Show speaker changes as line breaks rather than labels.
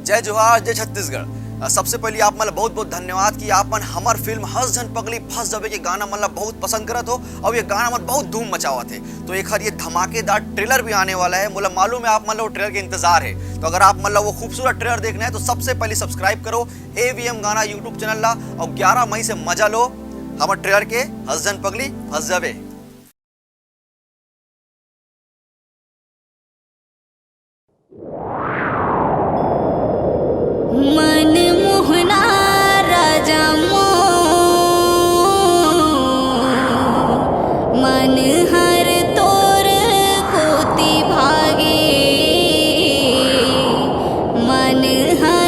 जय जोहार, जय छत्तीसगढ़। सबसे पहले आप मतलब बहुत बहुत धन्यवाद कि आप मन हमार फिल्म हंस जन पगली फंस जावे के गाना मतलब बहुत पसंद करत हो और ये गाना मतलब बहुत धूम मचावा थे। तो एक ये धमाकेदार ट्रेलर भी आने वाला है, मतलब मालूम है आप मतलब वो ट्रेलर के इंतजार है। तो अगर आप मतलब वो खूबसूरत ट्रेलर देखना है तो सबसे पहले सब्सक्राइब करो AVM गाना यूट्यूब चैनल ला और 11 मई से मजा लो हमारे ट्रेलर के हंस जन पगली फंस जावे।
मन मोहना राजा मन हर तोर कोति भागे मन हर